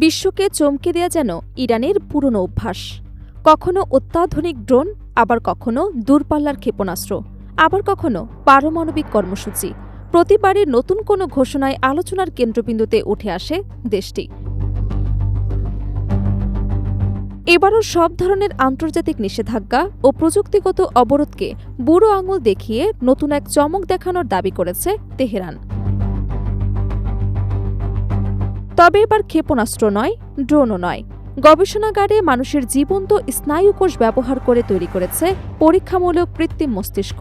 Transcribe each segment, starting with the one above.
বিশ্বকে চমকে দেয়া যেন ইরানের পুরনো অভ্যাস। কখনো অত্যাধুনিক ড্রোন, আবার কখনো দূরপাল্লার ক্ষেপণাস্ত্র, আবার কখনো পারমাণবিক কর্মসূচি। প্রতিবারই নতুন কোনো ঘোষণায় আলোচনার কেন্দ্রবিন্দুতে উঠে আসে দেশটি। এবারও সব ধরনের আন্তর্জাতিক নিষেধাজ্ঞা ও প্রযুক্তিগত অবরোধকে বুড়ো আঙুল দেখিয়ে নতুন এক চমক দেখানোর দাবি করেছে তেহরান। তবে এবার ক্ষেপণাস্ত্র নয়, ড্রোনও নয়, গবেষণাগারে মানুষের জীবন্ত স্নায়ুকোষ ব্যবহার করে তৈরি করেছে পরীক্ষামূলক কৃত্রিম মস্তিষ্ক।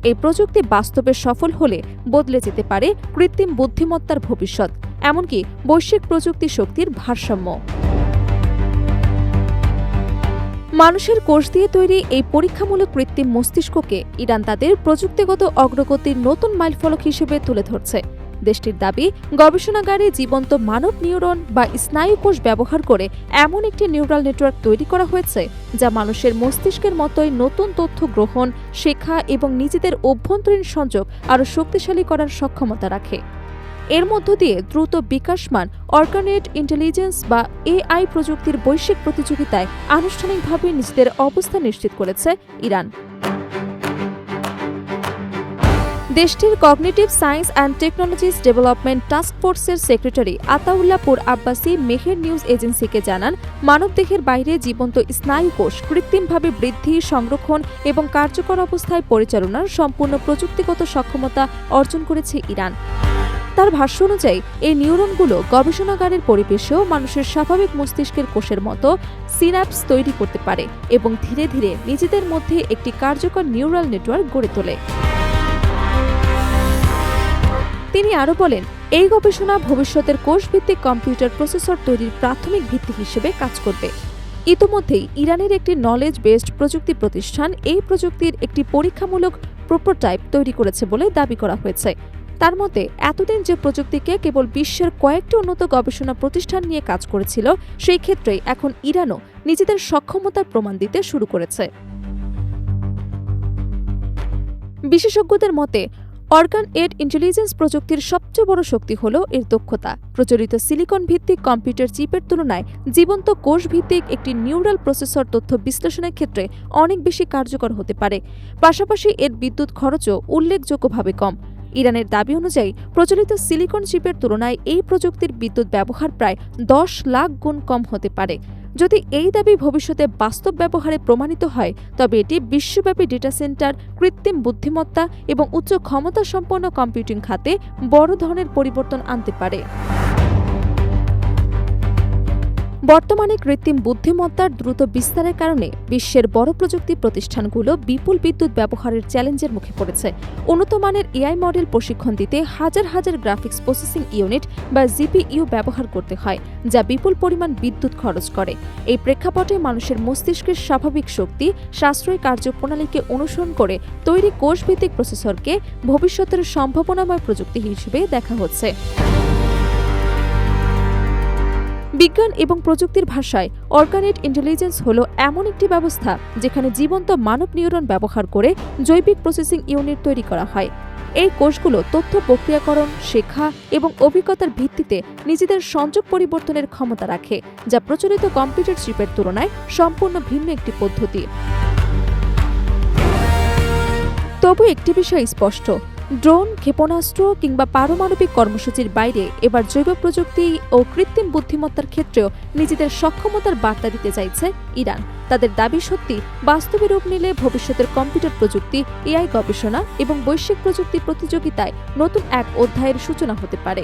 এই প্রযুক্তি বাস্তবে সফল হলে বদলে যেতে পারে কৃত্রিম বুদ্ধিমত্তার ভবিষ্যৎ, এমনকি বৈশ্বিক প্রযুক্তি শক্তির ভারসাম্য। মানুষের কোষ দিয়ে তৈরি এই পরীক্ষামূলক কৃত্রিম মস্তিষ্ককে ইরান তাদের প্রযুক্তিগত অগ্রগতির নতুন মাইলফলক হিসেবে তুলে ধরছে। দেশটির দাবি, গবেষণাগারে জীবন্ত মানব নিউরন বা স্নায়ুকোষ ব্যবহার করে এমন একটি নিউরাল নেটওয়ার্ক তৈরি করা হয়েছে যা মানুষের মস্তিষ্কের মতোই নতুন তথ্য গ্রহণ, শেখা এবং নিজেদের অভ্যন্তরীণ সংযোগ আরও শক্তিশালী করার সক্ষমতা রাখে। এর মধ্য দিয়ে দ্রুত বিকাশমান অর্গানেট ইন্টেলিজেন্স বা এআই প্রযুক্তির বৈশ্বিক প্রতিযোগিতায় আনুষ্ঠানিকভাবে নিজেদের অবস্থান নিশ্চিত করেছে ইরান। দেশটির cognitive science and technologies development task ফোর্সের সেক্রেটারি আতাউল্লাহ পুর আব্বাসি মেহের নিউজ এজেন্সিকে জানান, মানবদেহের বাইরে জীবন্ত স্নায়ুকোষ কৃত্রিমভাবে বৃদ্ধি, সংরক্ষণ এবং কার্যকর অবস্থায় পরিচালনার সম্পূর্ণ প্রযুক্তিগত সক্ষমতা অর্জন করেছে ইরান। তার ভাষ্য অনুযায়ী এই নিউরনগুলো গবেষণাগারের পরিবেশেও মানুষের স্বাভাবিক মস্তিষ্কের কোষের মতো সিন্যাপস তৈরি করতে পারে এবং ধীরে ধীরে নিজেদের মধ্যে একটি কার্যকর নিউরাল নেটওয়ার্ক গড়ে তোলে। তিনি আরও বলেন, এই গবেষণা ভবিষ্যতের কোষভিত্তিক কম্পিউটার প্রসেসর তৈরির প্রাথমিক ভিত্তি হিসেবে কাজ করবে। ইতোমধ্যেই ইরানের একটি নলেজ বেসড প্রযুক্তি প্রতিষ্ঠান এই প্রযুক্তির একটি পরীক্ষামূলক প্রোটোটাইপ তৈরি করেছে বলে দাবি করা হয়েছে। তার মতে, এতদিন যে প্রযুক্তিকে কেবল বিশ্বের কয়েকটি উন্নত গবেষণা প্রতিষ্ঠান নিয়ে কাজ করেছিল, সেই ক্ষেত্রেই এখন ইরানও নিজেদের সক্ষমতার প্রমাণ দিতে শুরু করেছে। বিশেষজ্ঞদের মতে, অর্গান-এড ইন্টেলিজেন্স প্রযুক্তির সবচেয়ে বড় শক্তি হল এর দক্ষতা। প্রচলিত সিলিকন ভিত্তিক কম্পিউটার চিপের তুলনায় জীবন্ত কোষ ভিত্তিক একটি নিউরাল প্রসেসর তথ্য বিশ্লেষণের ক্ষেত্রে অনেক বেশি কার্যকর হতে পারে। পাশাপাশি এর বিদ্যুৎ খরচও উল্লেখযোগ্যভাবে কম। ইরানের দাবি অনুযায়ী প্রচলিত সিলিকন চিপের তুলনায় এই প্রযুক্তির বিদ্যুৎ ব্যবহার প্রায় 10 লাখ গুণ কম হতে পারে। যদি এই দাবি ভবিষ্যতে বাস্তব ব্যবহারে প্রমাণিত হয়, তবে এটি বিশ্বব্যাপী ডেটা সেন্টার, কৃত্রিম বুদ্ধিমত্তা এবং উচ্চ ক্ষমতা সম্পন্ন কম্পিউটিং খাতে বড় ধরনের পরিবর্তন আনতে পারে। বর্তমানে কৃত্রিম বুদ্ধিমত্তার দ্রুত বিস্তারের কারণে বিশ্বের বড় প্রযুক্তি প্রতিষ্ঠানগুলো বিপুল বিদ্যুৎ ব্যবহারের চ্যালেঞ্জের মুখে পড়েছে। উন্নত মানের এআই মডেল প্রশিক্ষণ দিতে হাজার হাজার গ্রাফিক্স প্রসেসিং ইউনিট বা জিপিইউ ব্যবহার করতে হয়, যা বিপুল পরিমাণ বিদ্যুৎ খরচ করে। এই প্রেক্ষাপটে মানুষের মস্তিষ্কের স্বাভাবিক শক্তি, সাশ্রয়ী কার্যপ্রণালীকে অনুসরণ করে তৈরি কোষভিত্তিক প্রসেসরকে ভবিষ্যতের সম্ভাবনাময় প্রযুক্তি হিসেবে দেখা হচ্ছে। বিজ্ঞান এবং প্রযুক্তির ভাষায় অর্গানেট ইন্টেলিজেন্স হল এমন একটি ব্যবস্থা যেখানে জীবন্ত মানব নিউরন ব্যবহার করে জৈবিক প্রসেসিং ইউনিট তৈরি করা হয়। এই কোষগুলো তথ্য প্রক্রিয়াকরণ, শেখা এবং অভিজ্ঞতার ভিত্তিতে নিজেদের সংযোগ পরিবর্তনের ক্ষমতা রাখে, যা প্রচলিত কম্পিউটার চিপের তুলনায় সম্পূর্ণ ভিন্ন একটি পদ্ধতি। তবু একটি বিষয় স্পষ্ট, ড্রোন, ক্ষেপণাস্ত্র কিংবা পারমাণবিক কর্মসূচির বাইরে এবার জৈব প্রযুক্তি ও কৃত্রিম বুদ্ধিমত্তার ক্ষেত্রেও নিজেদের সক্ষমতার বার্তা দিতে চাইছে ইরান। তাদের দাবি সত্যি বাস্তবে রূপ নিলে ভবিষ্যতের কম্পিউটার প্রযুক্তি, এআই গবেষণা এবং বৈশ্বিক প্রযুক্তি প্রতিযোগিতায় নতুন এক অধ্যায়ের সূচনা হতে পারে।